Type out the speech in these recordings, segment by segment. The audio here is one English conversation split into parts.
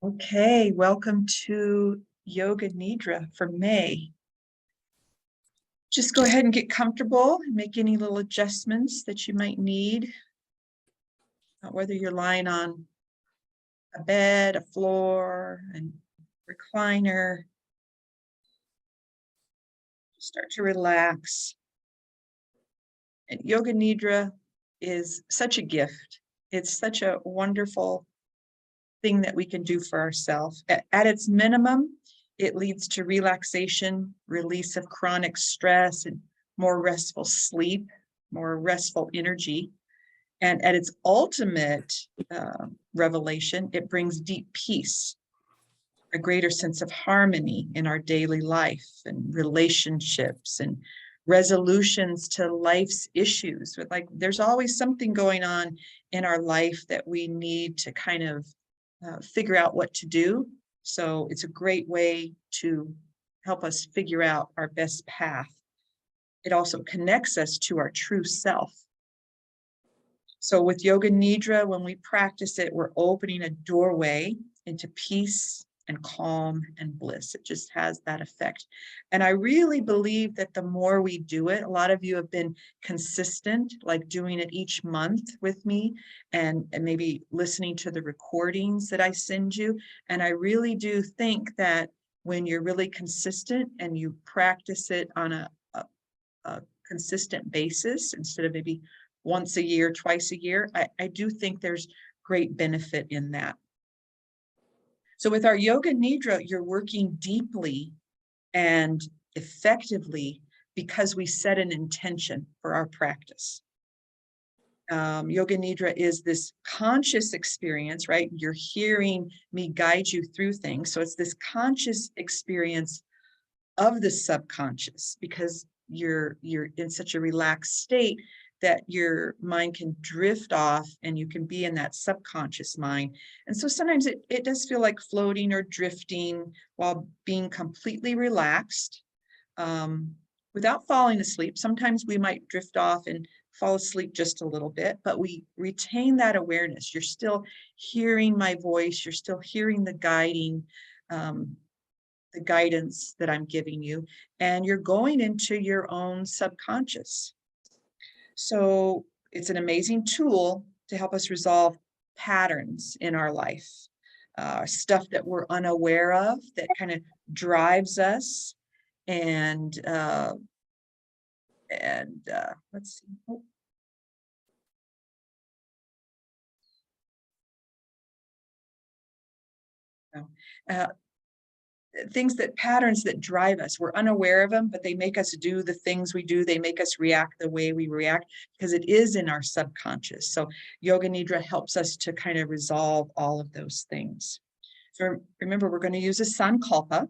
Okay, welcome to Yoga Nidra for May. Just go ahead and get comfortable and make any little adjustments that you might need. Whether you're lying on a bed, a floor, a recliner. Start to relax. And Yoga Nidra is such a gift. It's such a wonderful thing that we can do for ourselves. At its minimum, it leads to relaxation, release of chronic stress, and more restful sleep, more restful energy. And at its ultimate revelation, it brings deep peace, a greater sense of harmony in our daily life and relationships and resolutions to life's issues. Like there's always something going on in our life that we need to kind of figure out what to do. So it's a great way to help us figure out our best path. It also connects us to our true self. So with Yoga Nidra, when we practice it, we're opening a doorway into peace and calm and bliss. It just has that effect. And I really believe that the more we do it, a lot of you have been consistent, like doing it each month with me and maybe listening to the recordings that I send you. And I really do think that when you're really consistent and you practice it on a consistent basis, instead of maybe once a year, twice a year, I do think there's great benefit in that. So with our Yoga Nidra, you're working deeply and effectively because we set an intention for our practice. Yoga Nidra is this conscious experience, right? You're hearing me guide you through things. So it's this conscious experience of the subconscious because you're in such a relaxed state that your mind can drift off and you can be in that subconscious mind. And so sometimes it does feel like floating or drifting while being completely relaxed without falling asleep. Sometimes we might drift off and fall asleep just a little bit, but we retain that awareness. You're still hearing my voice. You're still hearing the guidance that I'm giving you, and you're going into your own subconscious. So it's an amazing tool to help us resolve patterns in our life, stuff that we're unaware of that kind of drives us. And let's see. Patterns that drive us. We're unaware of them, but they make us do the things we do. They make us react the way we react because it is in our subconscious. So Yoga Nidra helps us to kind of resolve all of those things. So remember, we're going to use a sankalpa,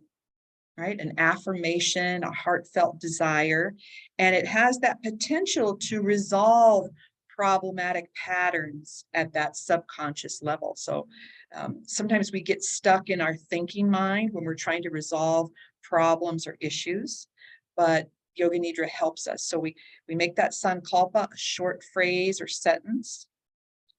right? An affirmation, a heartfelt desire, and it has that potential to resolve problematic patterns at that subconscious level. So sometimes we get stuck in our thinking mind when we're trying to resolve problems or issues, but Yoga Nidra helps us. So we make that sankalpa a short phrase or sentence.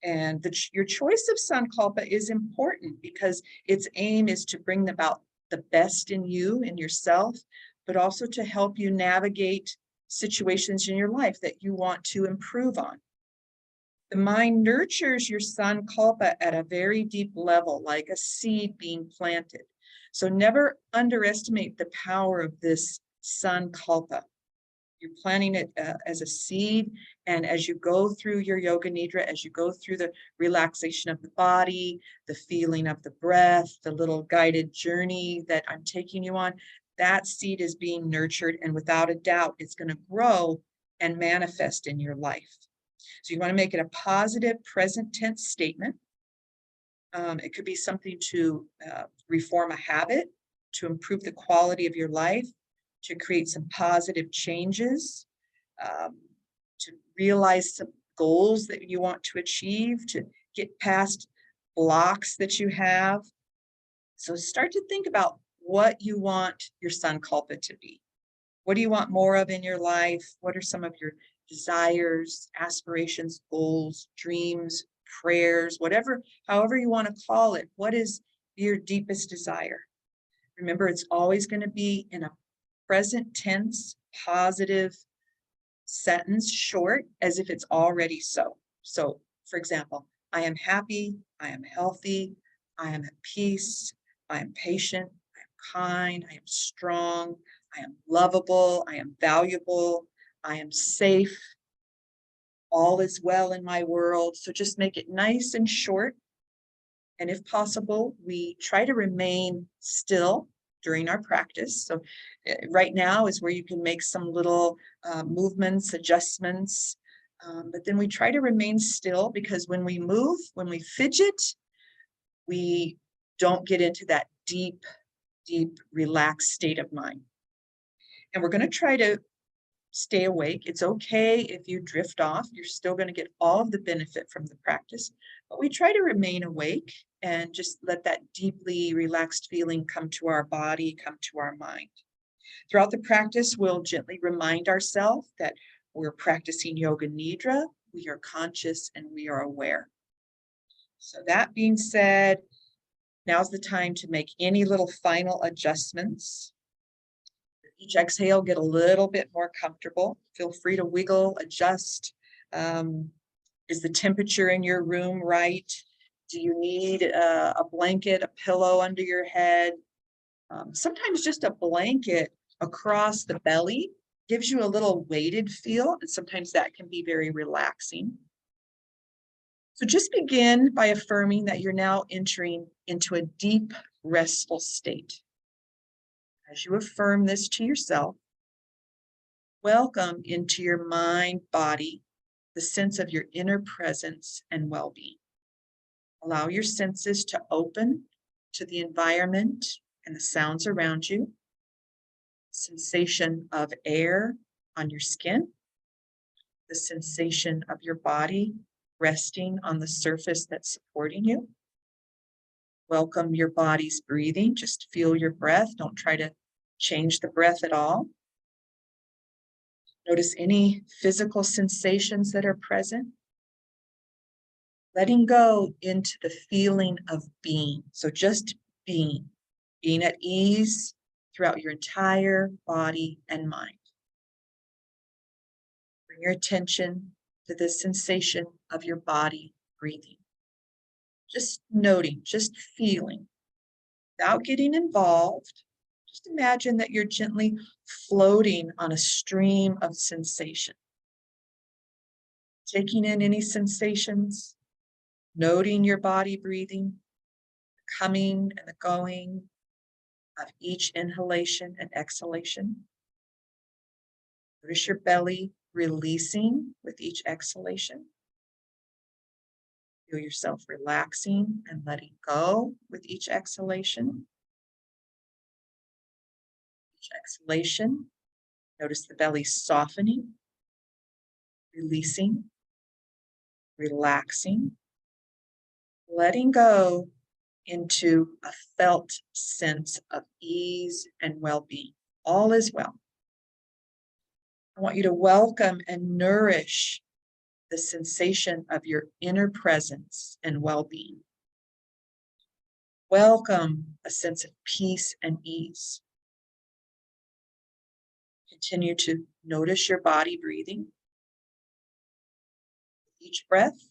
And your choice of sankalpa is important because its aim is to bring about the best in you, in yourself, but also to help you navigate situations in your life that you want to improve on. The mind nurtures your sankalpa at a very deep level, like a seed being planted. So never underestimate the power of this sankalpa. You're planting it as a seed, and as you go through your Yoga Nidra, as you go through the relaxation of the body, the feeling of the breath, the little guided journey that I'm taking you on, that seed is being nurtured, and without a doubt, it's going to grow and manifest in your life. So you want to make it a positive present tense statement. It could be something to reform a habit, to improve the quality of your life, to create some positive changes, to realize some goals that you want to achieve, to get past blocks that you have. So start to think about what you want your sankalpa to be. What do you want more of in your life? What are some of your desires, aspirations, goals, dreams, prayers, however you want to call it? What is your deepest desire. Remember, it's always going to be in a present tense, positive sentence, short, as if it's already so. So, for example, I am happy, I am healthy, I am at peace, I am patient, I am kind, I am strong, I am lovable, I am valuable, I am safe, all is well in my world. So just make it nice and short. And if possible, we try to remain still during our practice. So right now is where you can make some little movements, adjustments. But then we try to remain still, because when we move, when we fidget, we don't get into that deep, deep, relaxed state of mind. And we're going to try to stay awake. It's okay if you drift off. You're still going to get all of the benefit from the practice. But we try to remain awake and just let that deeply relaxed feeling come to our body, come to our mind. Throughout the practice, we'll gently remind ourselves that we're practicing Yoga Nidra, we are conscious and we are aware. So that being said, now's the time to make any little final adjustments. Each exhale, get a little bit more comfortable. Feel free to wiggle, adjust. Is the temperature in your room right? Do you need a blanket, a pillow under your head? Sometimes just a blanket across the belly gives you a little weighted feel, and sometimes that can be very relaxing. So just begin by affirming that you're now entering into a deep, restful state. As you affirm this to yourself, welcome into your mind, body, the sense of your inner presence and well-being. Allow your senses to open to the environment and the sounds around you. Sensation of air on your skin. The sensation of your body resting on the surface that's supporting you. Welcome your body's breathing. Just feel your breath. Don't try to change the breath at all. Notice any physical sensations that are present. Letting go into the feeling of being. So just being at ease throughout your entire body and mind. Bring your attention to the sensation of your body breathing. Just noting, just feeling, without getting involved. Just imagine that you're gently floating on a stream of sensation. Taking in any sensations, noting your body breathing, the coming and the going of each inhalation and exhalation. Notice your belly releasing with each exhalation. Feel yourself relaxing and letting go with each exhalation. Each exhalation, notice the belly softening, releasing, relaxing, letting go into a felt sense of ease and well-being. All is well. I want you to welcome and nourish the sensation of your inner presence and well-being. Welcome a sense of peace and ease. Continue to notice your body breathing. Each breath,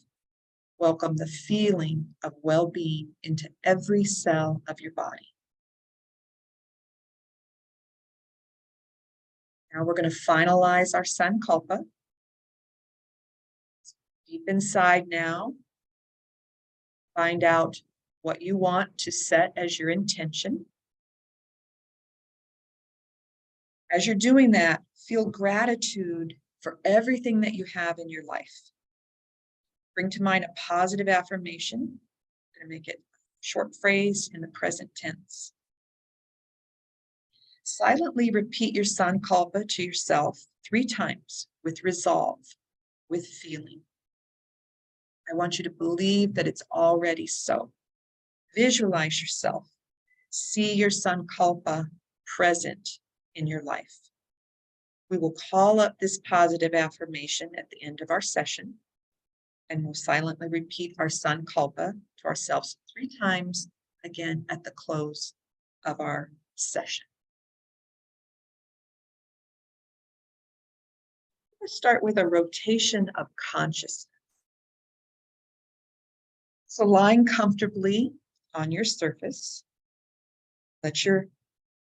welcome the feeling of well-being into every cell of your body. Now we're going to finalize our Sankalpa. Deep inside now, find out what you want to set as your intention. As you're doing that, feel gratitude for everything that you have in your life. Bring to mind a positive affirmation. I'm going to make it a short phrase in the present tense. Silently repeat your Sankalpa to yourself 3 times with resolve, with feeling. I want you to believe that it's already so. Visualize yourself. See your Sankalpa present in your life. We will call up this positive affirmation at the end of our session, and we'll silently repeat our Sankalpa to ourselves 3 times again at the close of our session. Let's start with a rotation of consciousness. So lying comfortably on your surface, let your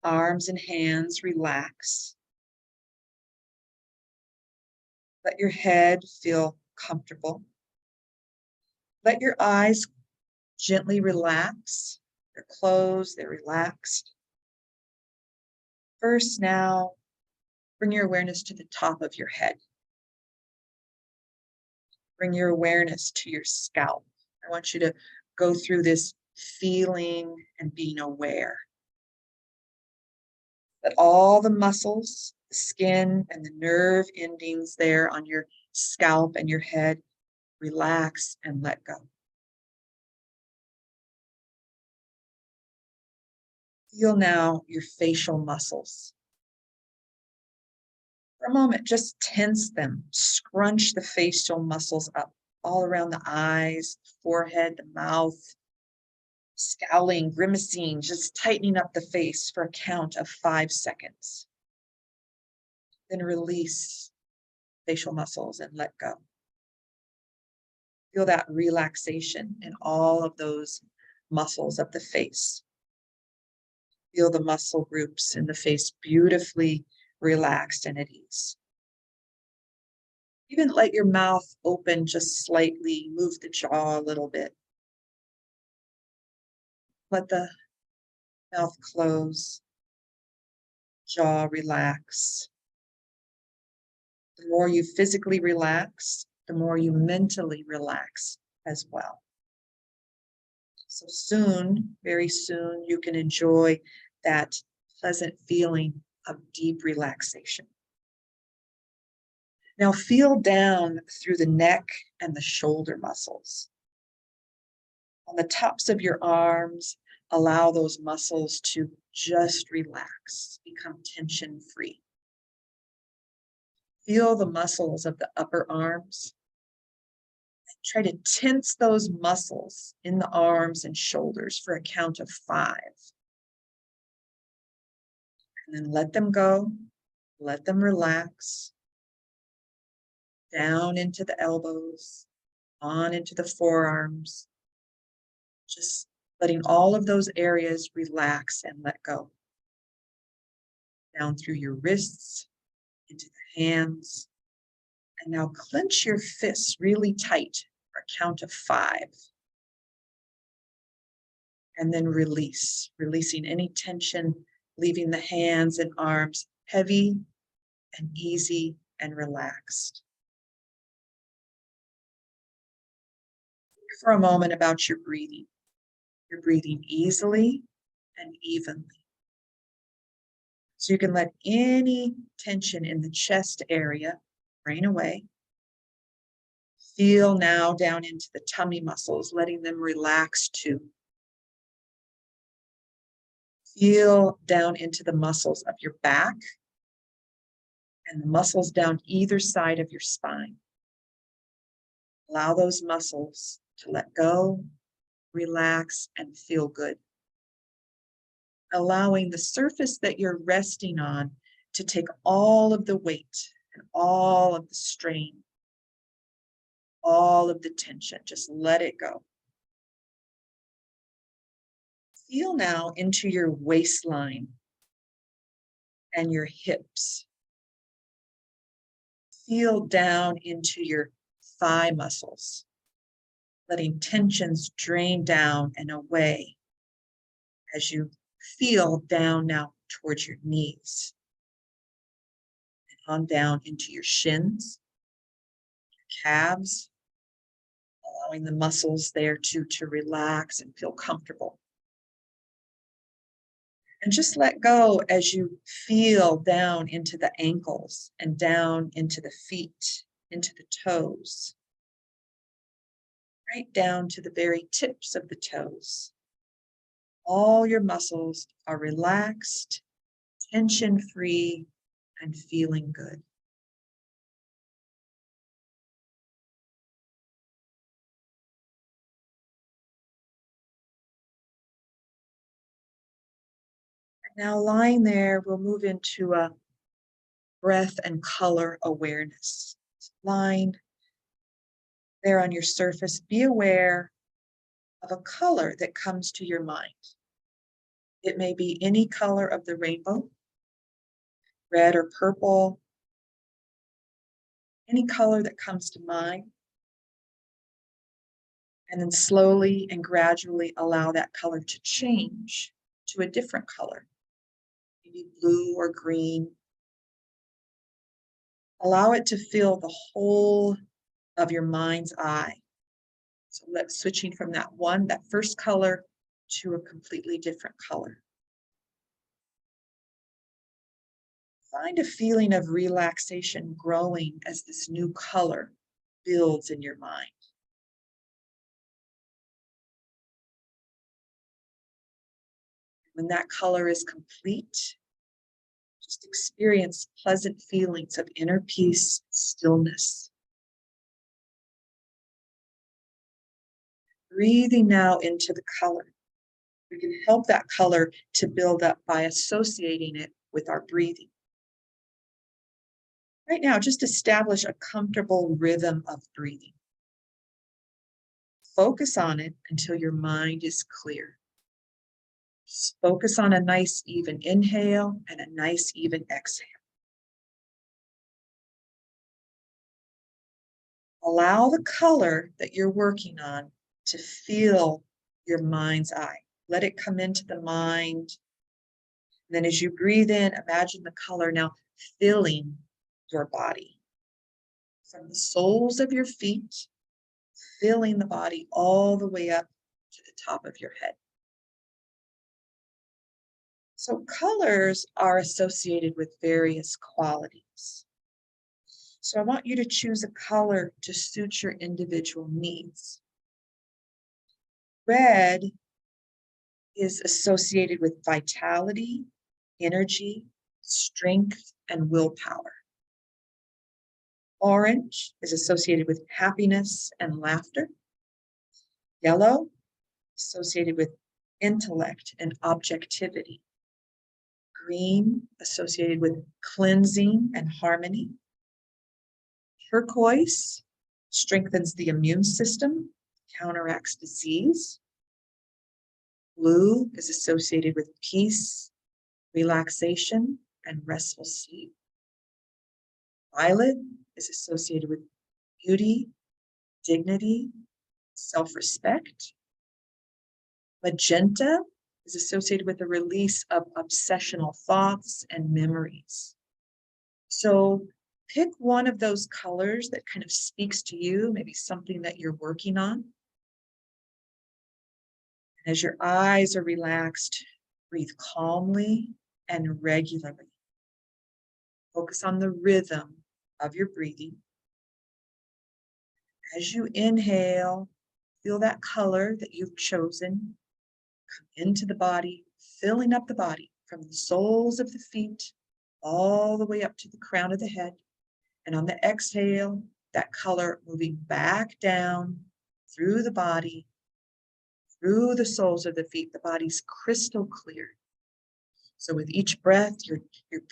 arms and hands relax. Let your head feel comfortable. Let your eyes gently relax. They're closed, they're relaxed. First, now, bring your awareness to the top of your head. Bring your awareness to your scalp. I want you to go through this feeling and being aware. Let all the muscles, the skin, and the nerve endings there on your scalp and your head relax and let go. Feel now your facial muscles. For a moment, just tense them. Scrunch the facial muscles up all around the eyes, forehead, the mouth, scowling, grimacing, just tightening up the face for a count of 5 seconds. Then release facial muscles and let go. Feel that relaxation in all of those muscles of the face. Feel the muscle groups in the face beautifully relaxed and at ease. Even let your mouth open just slightly, move the jaw a little bit. Let the mouth close, jaw relax. The more you physically relax, the more you mentally relax as well. So soon, very soon, you can enjoy that pleasant feeling of deep relaxation. Now feel down through the neck and the shoulder muscles. On the tops of your arms, allow those muscles to just relax, become tension-free. Feel the muscles of the upper arms. Try to tense those muscles in the arms and shoulders for a count of 5. And then let them go. Let them relax. Down into the elbows, on into the forearms. Just letting all of those areas relax and let go. Down through your wrists, into the hands. And now clench your fists really tight for a count of 5. And then release, releasing any tension, leaving the hands and arms heavy and easy and relaxed. Think for a moment about your breathing. You're breathing easily and evenly. So you can let any tension in the chest area drain away. Feel now down into the tummy muscles, letting them relax too. Feel down into the muscles of your back and the muscles down either side of your spine. Allow those muscles to let go, relax, and feel good. Allowing the surface that you're resting on to take all of the weight and all of the strain, all of the tension. Just let it go. Feel now into your waistline and your hips. Feel down into your thigh muscles, letting tensions drain down and away as you feel down now towards your knees and on down into your shins, your calves, allowing the muscles there to relax and feel comfortable. And just let go as you feel down into the ankles and down into the feet, into the toes, right down to the very tips of the toes. All your muscles are relaxed, tension-free, and feeling good. Now lying there, we'll move into a breath and color awareness. Lying there on your surface, be aware of a color that comes to your mind. It may be any color of the rainbow, red or purple, any color that comes to mind. And then slowly and gradually allow that color to change to a different color, maybe blue or green. Allow it to fill the whole of your mind's eye. So let's switching from that first color to a completely different color. Find a feeling of relaxation growing as this new color builds in your mind. When that color is complete, just experience pleasant feelings of inner peace, stillness. Breathing now into the color. We can help that color to build up by associating it with our breathing. Right now, just establish a comfortable rhythm of breathing. Focus on it until your mind is clear. Just focus on a nice even inhale and a nice even exhale. Allow the color that you're working on to fill your mind's eye. Let it come into the mind. And then as you breathe in, imagine the color now filling your body. From the soles of your feet, filling the body all the way up to the top of your head. So colors are associated with various qualities. So I want you to choose a color to suit your individual needs. Red is associated with vitality, energy, strength, and willpower. Orange is associated with happiness and laughter. Yellow, associated with intellect and objectivity. Green, associated with cleansing and harmony. Turquoise strengthens the immune system, counteracts disease. Blue is associated with peace, relaxation, and restful sleep. Violet is associated with beauty, dignity, self-respect. Magenta is associated with the release of obsessional thoughts and memories. So pick one of those colors that kind of speaks to you, maybe something that you're working on. And as your eyes are relaxed, breathe calmly and regularly. Focus on the rhythm of your breathing. As you inhale, feel that color that you've chosen come into the body, filling up the body from the soles of the feet all the way up to the crown of the head. And on the exhale, that color moving back down through the body, through the soles of the feet. The body's crystal clear. So with each breath, you're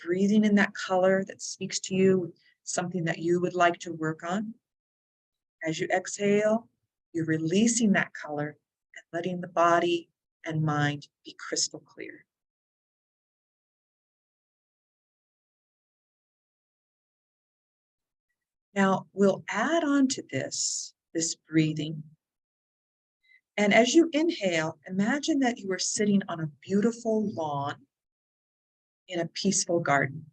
breathing in that color that speaks to you, something that you would like to work on. As you exhale, you're releasing that color and letting the body and mind be crystal clear. Now, we'll add on to this breathing. And as you inhale, imagine that you are sitting on a beautiful lawn in a peaceful garden.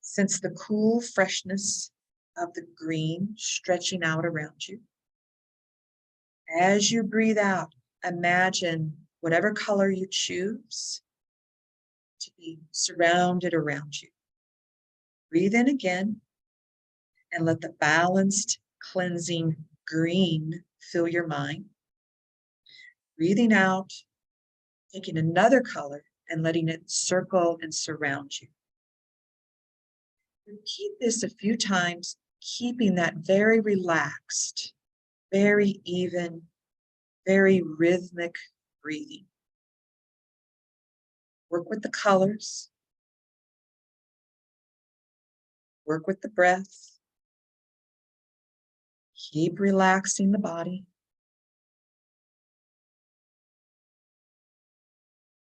Sense the cool freshness of the green stretching out around you. As you breathe out, imagine whatever color you choose to be surrounded around you. Breathe in again and let the balanced, cleansing green fill your mind. Breathing out, taking another color and letting it circle and surround you. Repeat this a few times, keeping that very relaxed, very even, very rhythmic breathing. Work with the colors. Work with the breath. Keep relaxing the body.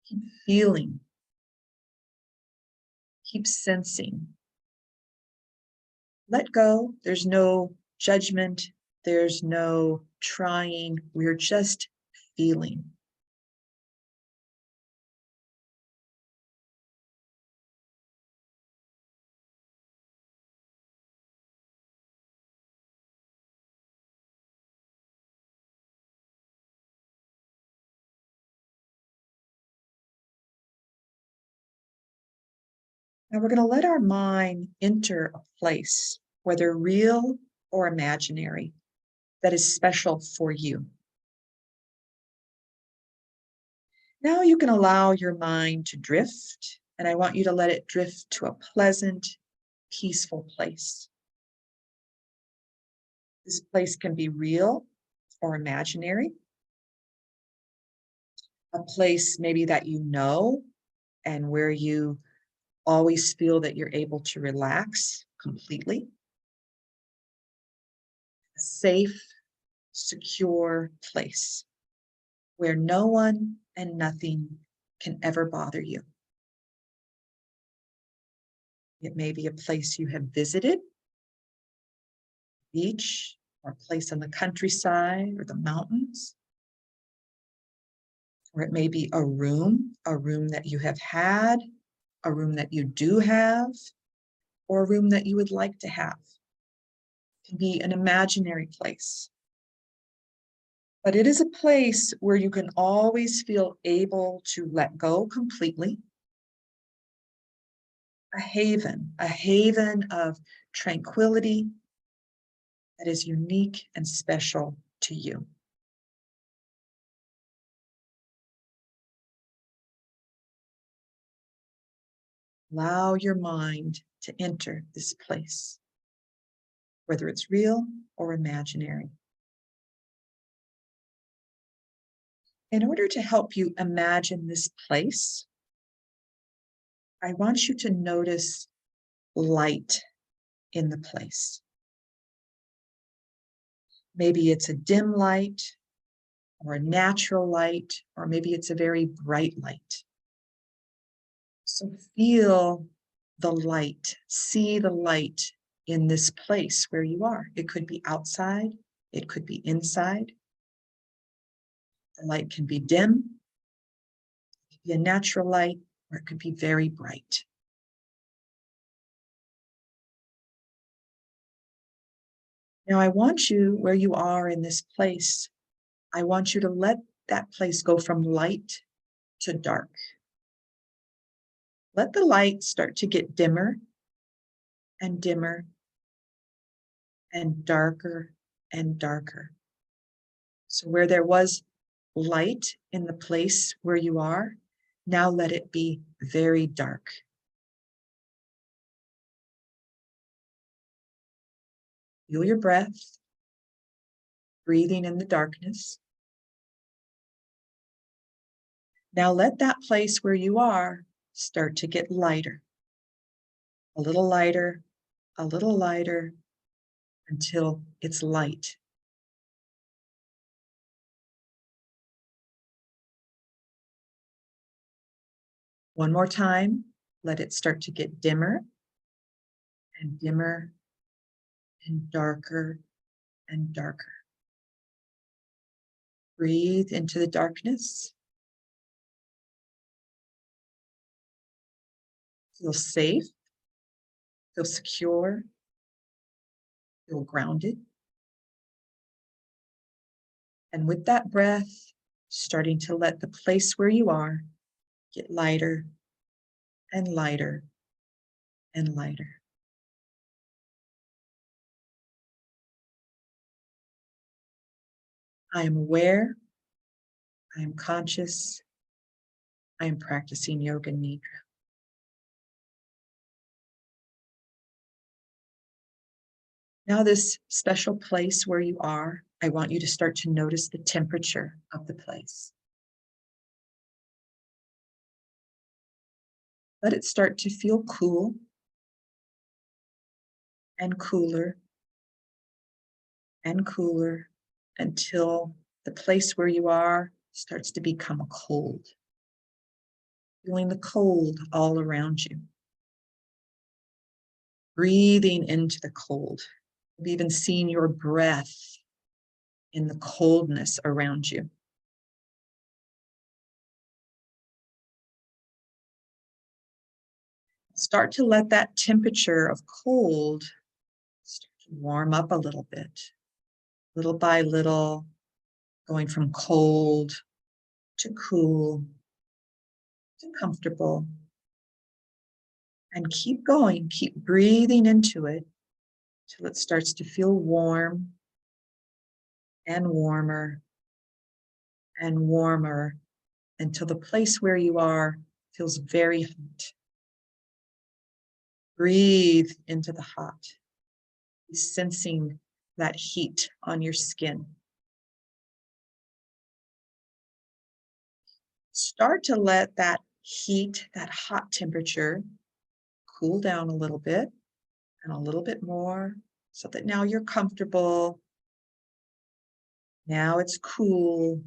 Keep feeling. Keep sensing. Let go. There's no judgment. There's no trying. We're just feeling. Now we're going to let our mind enter a place, whether real or imaginary, that is special for you. Now you can allow your mind to drift, and I want you to let it drift to a pleasant, peaceful place. This place can be real or imaginary. A place maybe that you know and where you always feel that you're able to relax completely. A safe, secure place where no one and nothing can ever bother you. It may be a place you have visited, beach, or a place on the countryside or the mountains. Or it may be a room that you have had, a room that you do have, or a room that you would like to have. It can be an imaginary place. But it is a place where you can always feel able to let go completely. A haven of tranquility that is unique and special to you. Allow your mind to enter this place, whether it's real or imaginary. In order to help you imagine this place, I want you to notice light in the place. Maybe it's a dim light or a natural light, or maybe it's a very bright light. So feel the light, see the light in this place where you are. It could be outside, it could be inside. The light can be dim, it could be a natural light, or it could be very bright. Now I want you, where you are in this place, I want you to let that place go from light to dark. Let the light start to get dimmer and dimmer and darker and darker. So where there was light in the place where you are, now let it be very dark. Feel your breath, breathing in the darkness. Now let that place where you are start to get lighter, a little lighter, a little lighter, until it's light. One more time, let it start to get dimmer and dimmer and darker and darker. Breathe into the darkness. Feel safe, feel secure, feel grounded. And with that breath, starting to let the place where you are get lighter and lighter and lighter. I am aware, I am conscious, I am practicing Yoga Nidra. Now this special place where you are, I want you to start to notice the temperature of the place. Let it start to feel cool and cooler and cooler until the place where you are starts to become cold. Feeling the cold all around you. Breathing into the cold. You've even seen your breath in the coldness around you. Start to let that temperature of cold start to warm up a little bit. Little by little, going from cold to cool to comfortable. And keep going, keep breathing into it till it starts to feel warm and warmer and warmer until the place where you are feels very hot. Breathe into the hot, sensing that heat on your skin. Start to let that heat, that hot temperature, cool down a little bit and a little bit more so that now you're comfortable. Now it's cool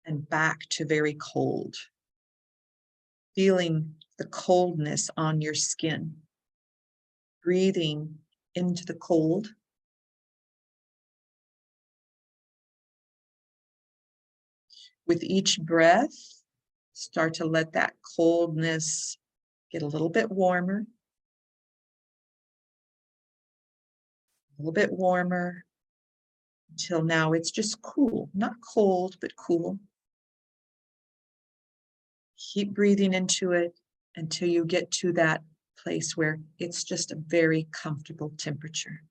and back to very cold. Feeling the coldness on your skin. Breathing into the cold. With each breath, start to let that coldness get a little bit warmer. A little bit warmer until now it's just cool, not cold, but cool. Keep breathing into it until you get to that place where it's just a very comfortable temperature.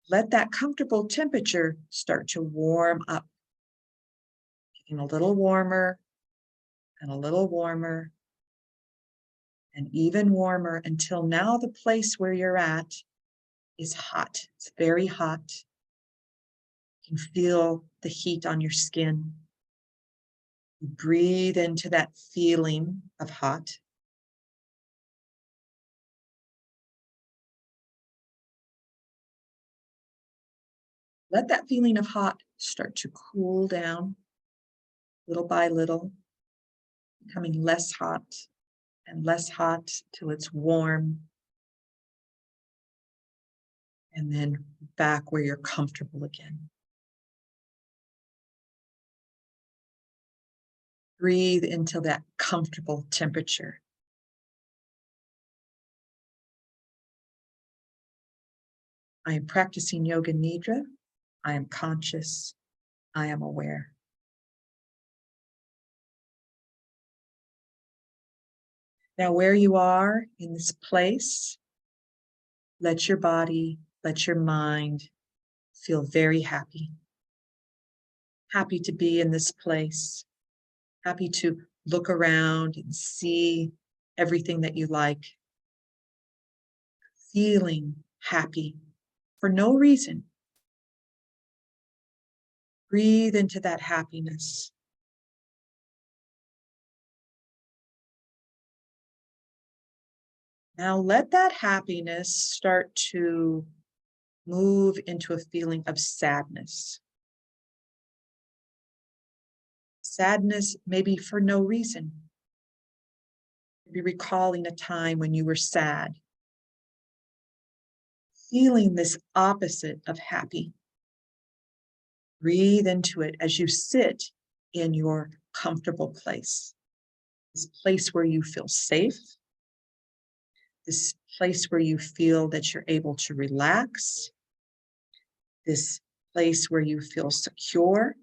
Let that comfortable temperature start to warm up, getting a little warmer and a little warmer and even warmer until now the place where you're at is hot. It's very hot. You can feel the heat on your skin. You breathe into that feeling of hot. Let that feeling of hot start to cool down little by little, becoming less hot and less hot till it's warm. And then back where you're comfortable again. Breathe into that comfortable temperature. I am practicing Yoga Nidra. I am conscious. I am aware. Now, where you are in this place, let your body, let your mind feel very happy. Happy to be in this place. Happy to look around and see everything that you like. Feeling happy for no reason. Breathe into that happiness. Now let that happiness start to move into a feeling of sadness. Sadness maybe for no reason. Maybe recalling a time when you were sad. Feeling this opposite of happy. Breathe into it as you sit in your comfortable place. This place where you feel safe. This place where you feel that you're able to relax. This place where you feel secure.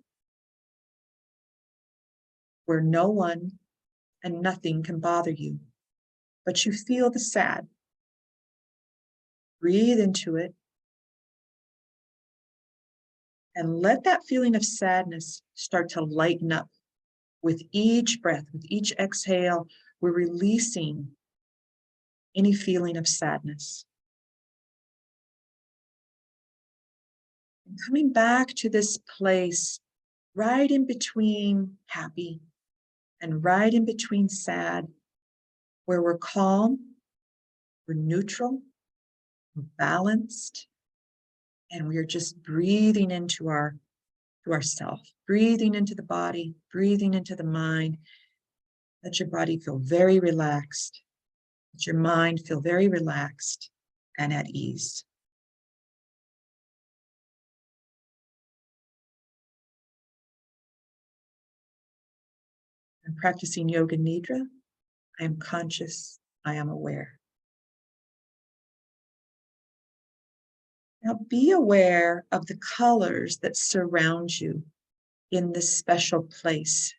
Where no one and nothing can bother you, but you feel the sad. Breathe into it and let that feeling of sadness start to lighten up with each breath, with each exhale. We're releasing any feeling of sadness. And coming back to this place right in between happy and right in between sad, where we're calm, we're neutral, we're balanced, and we're just breathing into ourself, breathing into the body, breathing into the mind. Let your body feel very relaxed. Let your mind feel very relaxed and at ease. I'm practicing Yoga Nidra. I am conscious. I am aware. Now be aware of the colors that surround you in this special place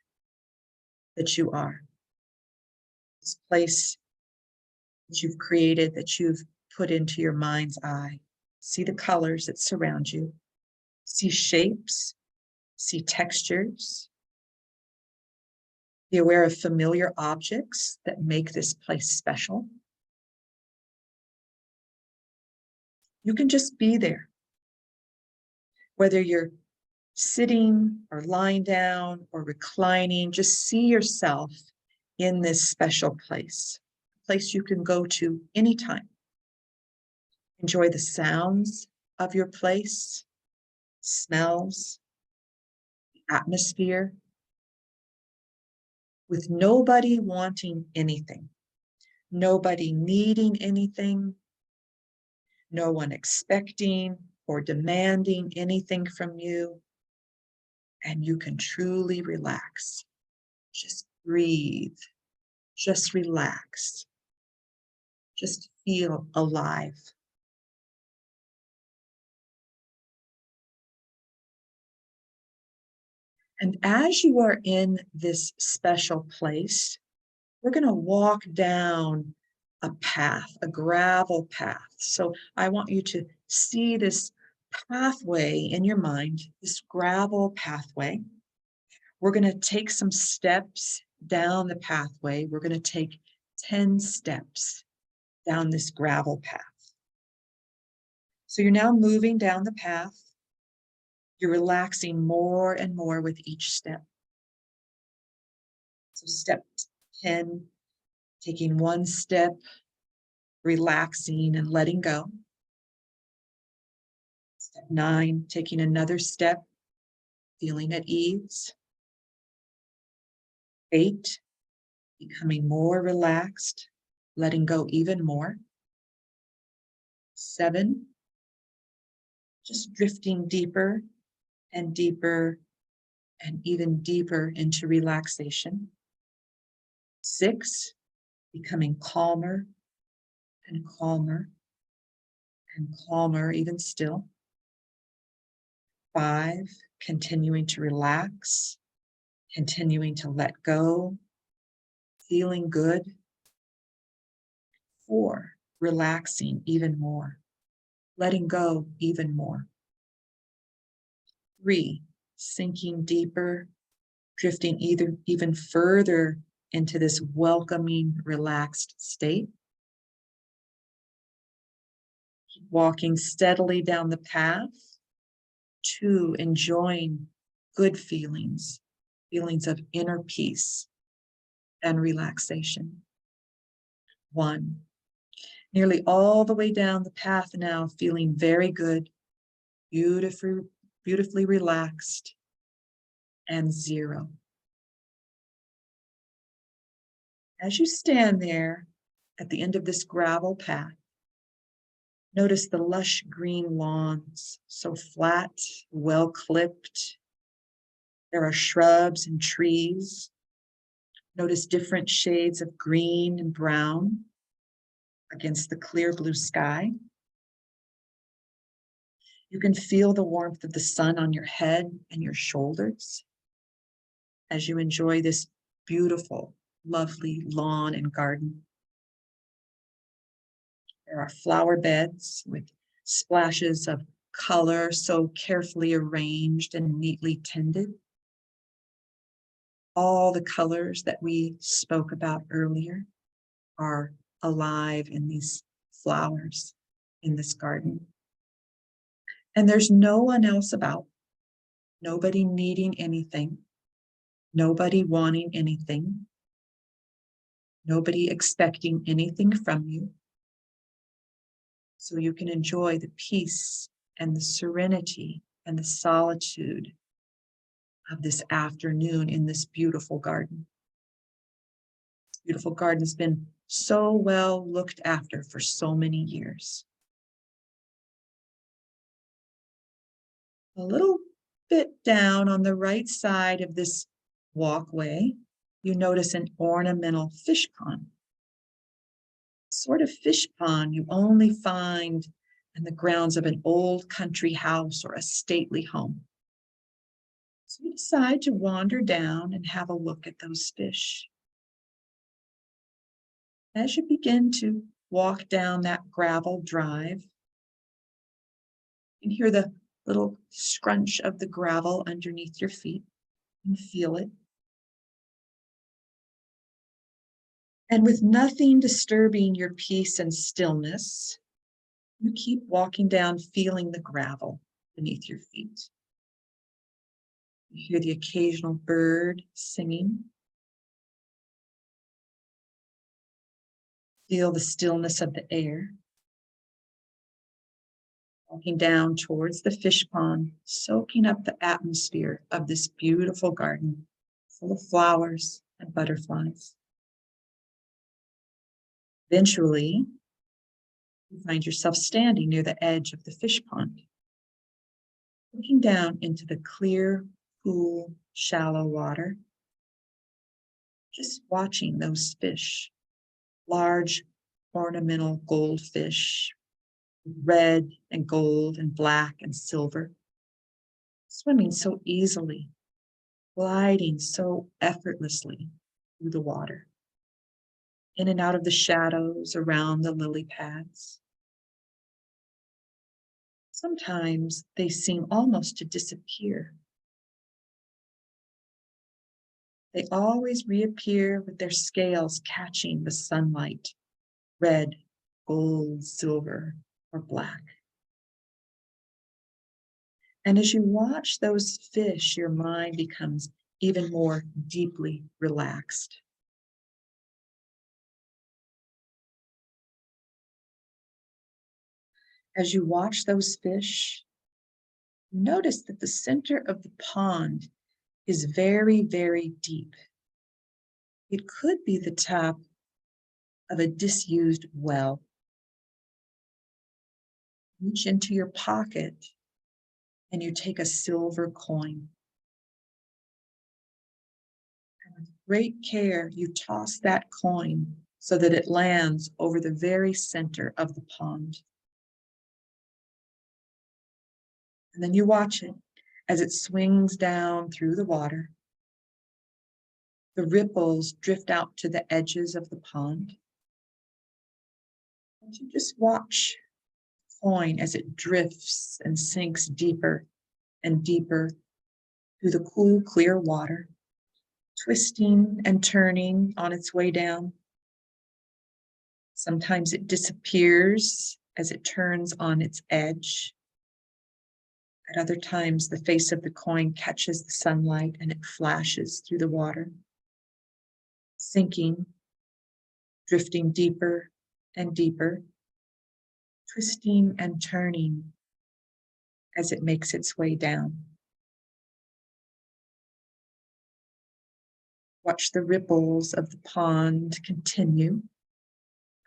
that you are. This place that you've created, that you've put into your mind's eye. See the colors that surround you. See shapes, see textures. Be aware of familiar objects that make this place special. You can just be there. Whether you're sitting or lying down or reclining, just see yourself in this special place, a place you can go to anytime. Enjoy the sounds of your place, smells, the atmosphere, with nobody wanting anything, nobody needing anything, no one expecting or demanding anything from you, and you can truly relax. Just breathe, just relax, just feel alive. And as you are in this special place, we're going to walk down a path, a gravel path. So I want you to see this pathway in your mind, this gravel pathway. We're going to take some steps down the pathway. We're going to take 10 steps down this gravel path. So you're now moving down the path. You're relaxing more and more with each step. So step 10, taking one step, relaxing and letting go. Step 9, taking another step, feeling at ease. 8, becoming more relaxed, letting go even more. 7, just drifting deeper and deeper and even deeper into relaxation. 6, becoming calmer and calmer and calmer even still. 5, continuing to relax, continuing to let go, feeling good. 4, relaxing even more, letting go even more. 3, sinking deeper, drifting even further into this welcoming, relaxed state. Keep walking steadily down the path. 2, enjoying good feelings, feelings of inner peace and relaxation. 1, nearly all the way down the path now, feeling very good, beautifully relaxed, and 0. As you stand there at the end of this gravel path, notice the lush green lawns, so flat, well clipped. There are shrubs and trees. Notice different shades of green and brown against the clear blue sky. You can feel the warmth of the sun on your head and your shoulders as you enjoy this beautiful, lovely lawn and garden. There are flower beds with splashes of color so carefully arranged and neatly tended. All the colors that we spoke about earlier are alive in these flowers in this garden. And there's no one else about, nobody needing anything, nobody wanting anything, nobody expecting anything from you. So you can enjoy the peace and the serenity and the solitude of this afternoon in this beautiful garden. This beautiful garden has been so well looked after for so many years. A little bit down on the right side of this walkway, you notice an ornamental fish pond. Sort of fish pond you only find in the grounds of an old country house or a stately home. So you decide to wander down and have a look at those fish. As you begin to walk down that gravel drive, you can hear the little scrunch of the gravel underneath your feet and feel it. And with nothing disturbing your peace and stillness, you keep walking down, feeling the gravel beneath your feet. You hear the occasional bird singing. Feel the stillness of the air. Walking down towards the fish pond, soaking up the atmosphere of this beautiful garden full of flowers and butterflies. Eventually, you find yourself standing near the edge of the fish pond, looking down into the clear, cool, shallow water, just watching those fish, large ornamental goldfish, red and gold and black and silver, swimming so easily, gliding so effortlessly through the water, in and out of the shadows around the lily pads. Sometimes they seem almost to disappear. They always reappear with their scales catching the sunlight, red, gold, silver, or black. And as you watch those fish, your mind becomes even more deeply relaxed. As you watch those fish, notice that the center of the pond is very, very deep. It could be the top of a disused well. Reach into your pocket and you take a silver coin. And with great care, you toss that coin so that it lands over the very center of the pond. And then you watch it as it swings down through the water. The ripples drift out to the edges of the pond. And you just watch the coin as it drifts and sinks deeper and deeper through the cool, clear water, twisting and turning on its way down. Sometimes it disappears as it turns on its edge. At other times, the face of the coin catches the sunlight and it flashes through the water, sinking, drifting deeper and deeper, twisting and turning as it makes its way down. Watch the ripples of the pond continue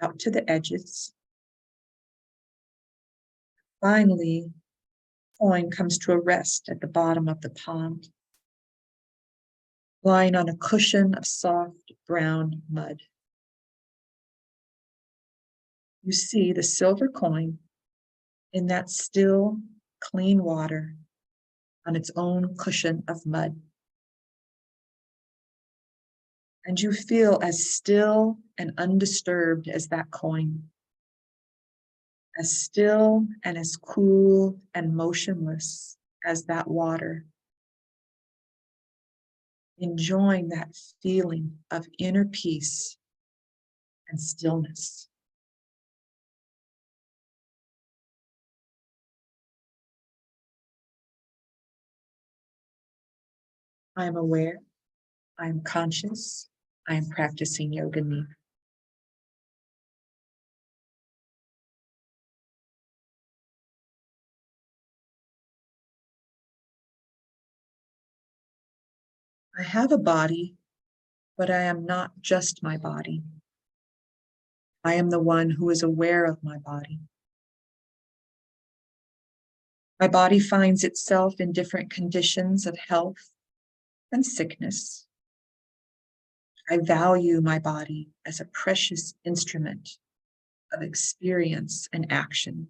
out to the edges. Finally, coin comes to a rest at the bottom of the pond, lying on a cushion of soft brown mud. You see the silver coin in that still, clean water on its own cushion of mud. And you feel as still and undisturbed as that coin, as still and as cool and motionless as that water, enjoying that feeling of inner peace and stillness. I am aware. I am conscious. I am practicing Yoga Nidra. I have a body, but I am not just my body. I am the one who is aware of my body. My body finds itself in different conditions of health and sickness. I value my body as a precious instrument of experience and action.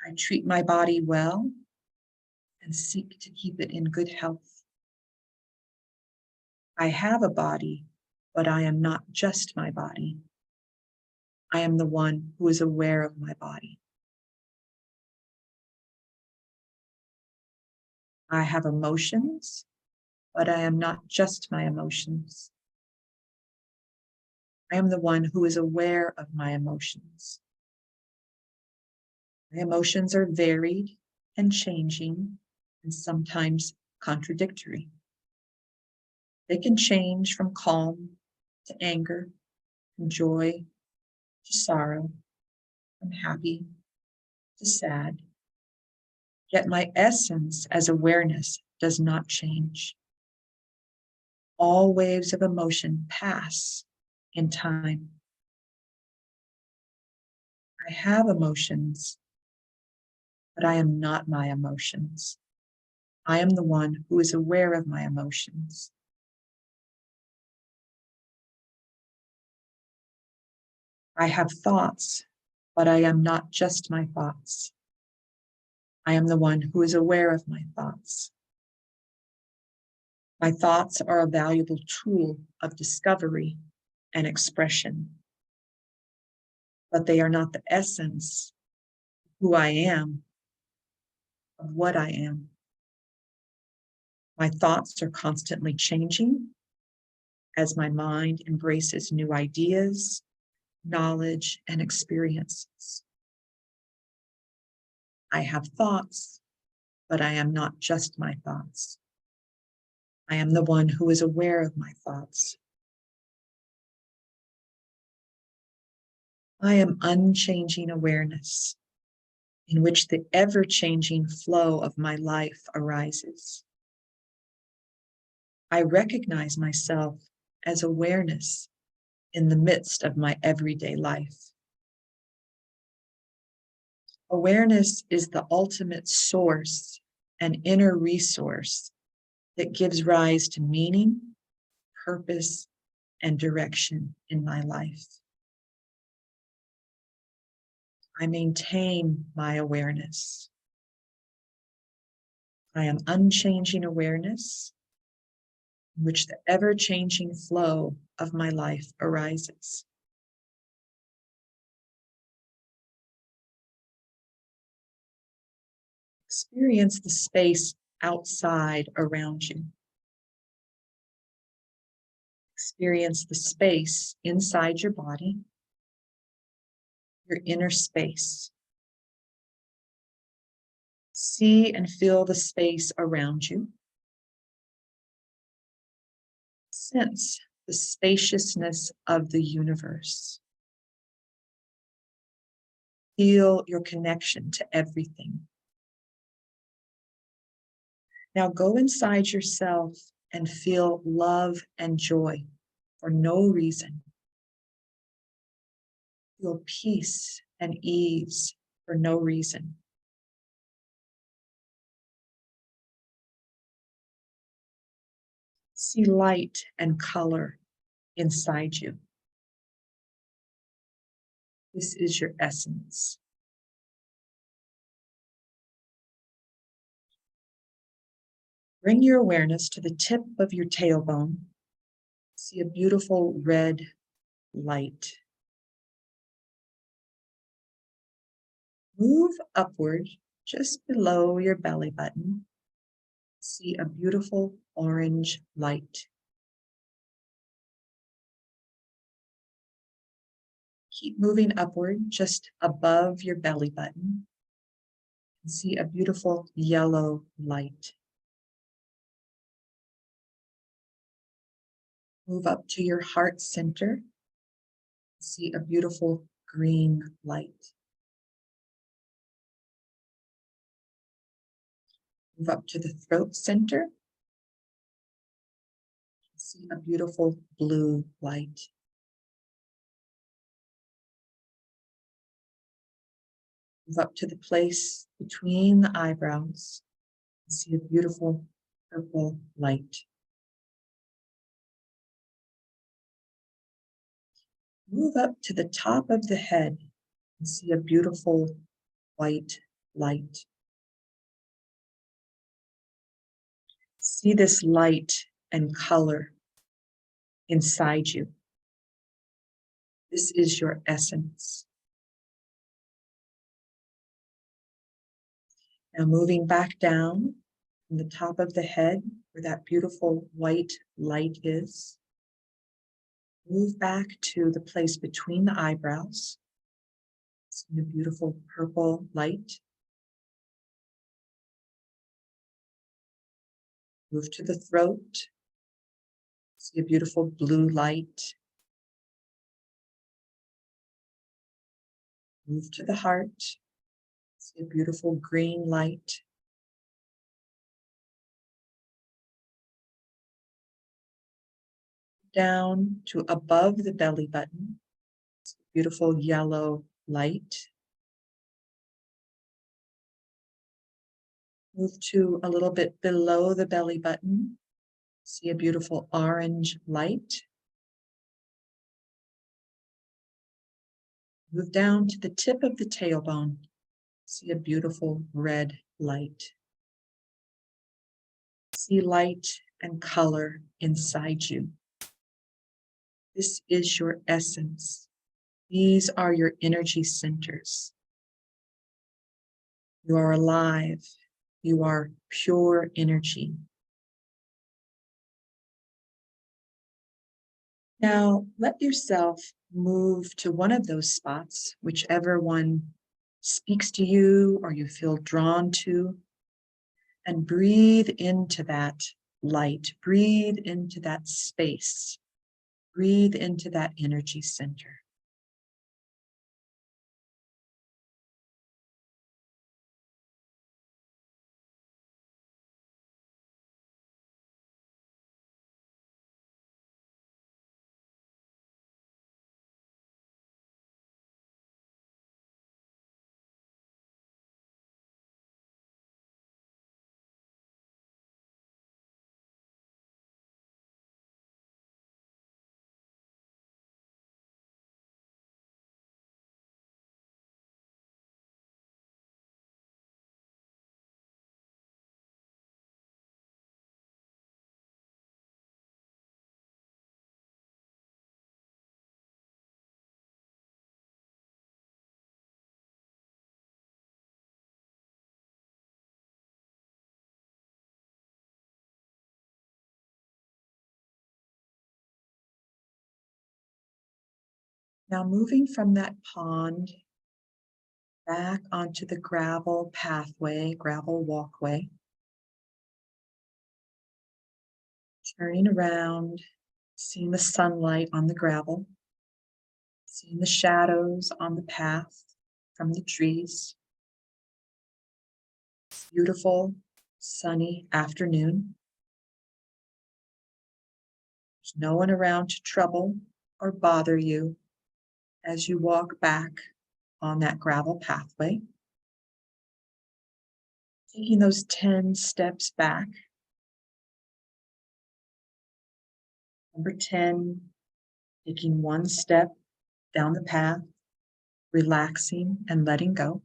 I treat my body well and seek to keep it in good health. I have a body, but I am not just my body. I am the one who is aware of my body. I have emotions, but I am not just my emotions. I am the one who is aware of my emotions. My emotions are varied and changing and sometimes contradictory. They can change from calm to anger, from joy to sorrow, from happy to sad. Yet my essence as awareness does not change. All waves of emotion pass in time. I have emotions, but I am not my emotions. I am the one who is aware of my emotions. I have thoughts, but I am not just my thoughts. I am the one who is aware of my thoughts. My thoughts are a valuable tool of discovery and expression, but they are not the essence of who I am, of what I am. My thoughts are constantly changing as my mind embraces new ideas, knowledge, and experiences. I have thoughts, but I am not just my thoughts. I am the one who is aware of my thoughts. I am unchanging awareness in which the ever-changing flow of my life arises. I recognize myself as awareness in the midst of my everyday life. Awareness is the ultimate source and inner resource that gives rise to meaning, purpose, and direction in my life. I maintain my awareness. I am unchanging awareness in which the ever-changing flow of my life arises. Experience the space outside around you. Experience the space inside your body, your inner space. See and feel the space around you. Sense the spaciousness of the universe. Feel your connection to everything. Now go inside yourself and feel love and joy for no reason. Feel peace and ease for no reason. See light and color inside you. This is your essence. Bring your awareness to the tip of your tailbone. See a beautiful red light. Move upward just below your belly button. See a beautiful orange light. Keep moving upward just above your belly button. See a beautiful yellow light. Move up to your heart center. See a beautiful green light. Move up to the throat center. See a beautiful blue light. Move up to the place between the eyebrows. See a beautiful purple light. Move up to the top of the head and see a beautiful white light. See this light and color inside you. This is your essence. Now moving back down from the top of the head where that beautiful white light is. Move back to the place between the eyebrows. See the beautiful purple light. Move to the throat. See a beautiful blue light. Move to the heart. See a beautiful green light. Down to above the belly button. Beautiful yellow light. Move to a little bit below the belly button. See a beautiful orange light. Move down to the tip of the tailbone. See a beautiful red light. See light and color inside you. This is your essence. These are your energy centers. You are alive. You are pure energy. Now, let yourself move to one of those spots, whichever one speaks to you or you feel drawn to, and breathe into that light. Breathe into that space. Breathe into that energy center. Now moving from that pond back onto the gravel pathway, gravel walkway. Turning around, seeing the sunlight on the gravel, seeing the shadows on the path from the trees. Beautiful, sunny afternoon. There's no one around to trouble or bother you as you walk back on that gravel pathway. Taking those 10 steps back. Number 10, taking one step down the path, relaxing and letting go.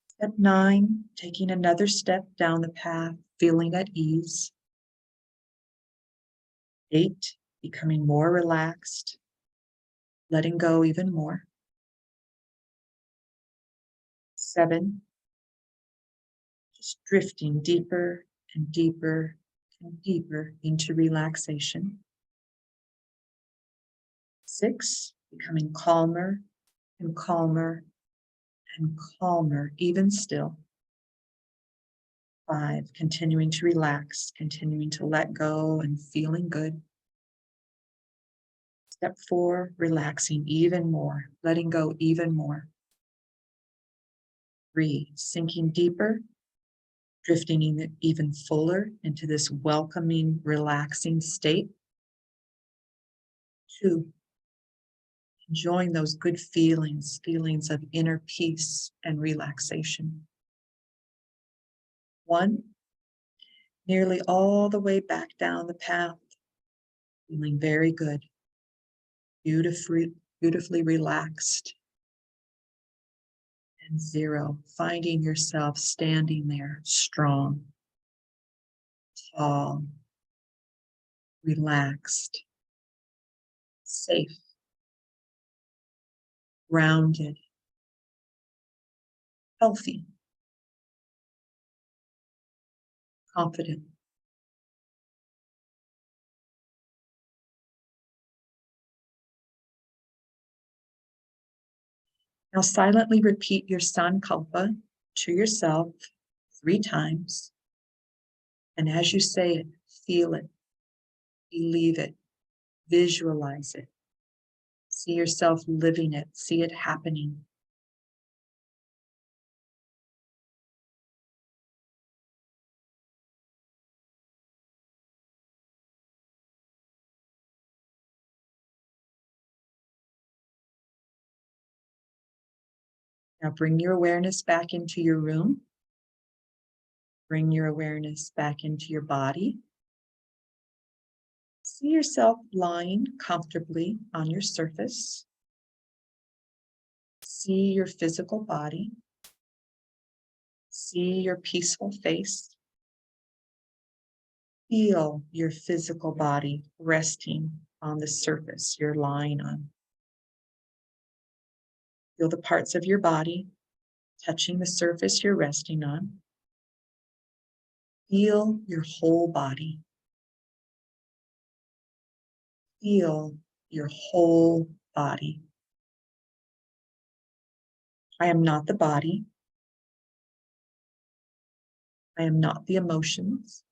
Step 9, taking another step down the path, feeling at ease. 8, becoming more relaxed, letting go even more. 7, just drifting deeper and deeper and deeper into relaxation. 6, becoming calmer and calmer and calmer, even still. 5, continuing to relax, continuing to let go and feeling good. Step 4, relaxing even more, letting go even more. 3, sinking deeper, drifting even fuller into this welcoming, relaxing state. 2, enjoying those good feelings, feelings of inner peace and relaxation. 1, nearly all the way back down the path, feeling very good, beautifully relaxed. And 0, finding yourself standing there, strong, tall, relaxed, safe, grounded, healthy, confident. Now silently repeat your sankalpa to yourself 3 times. And as you say it, feel it, believe it, visualize it. See yourself living it, see it happening. Now bring your awareness back into your room. Bring your awareness back into your body. See yourself lying comfortably on your surface. See your physical body. See your peaceful face. Feel your physical body resting on the surface you're lying on. Feel the parts of your body touching the surface you're resting on. Feel your whole body. Feel your whole body. I am not the body. I am not the emotions.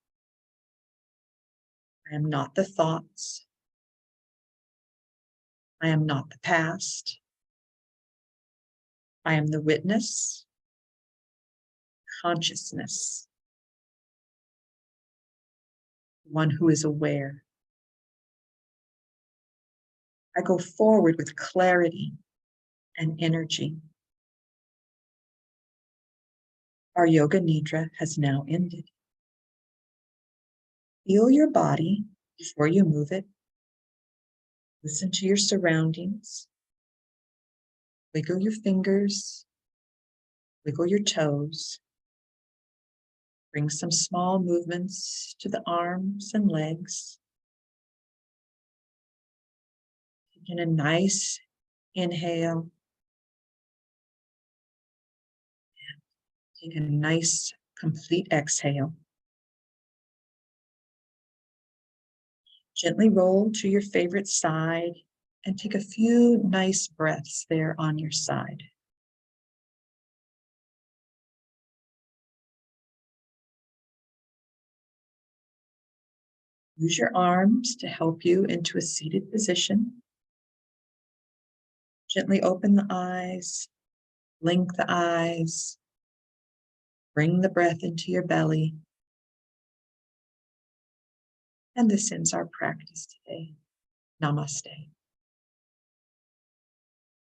I am not the thoughts. I am not the past. I am the witness, consciousness, one who is aware. I go forward with clarity and energy. Our Yoga Nidra has now ended. Feel your body before you move it. Listen to your surroundings. Wiggle your fingers. Wiggle your toes. Bring some small movements to the arms and legs. Take in a nice inhale. Take a nice complete exhale. Gently roll to your favorite side and take a few nice breaths there on your side. Use your arms to help you into a seated position. Gently open the eyes, blink the eyes, bring the breath into your belly. And this ends our practice today. Namaste.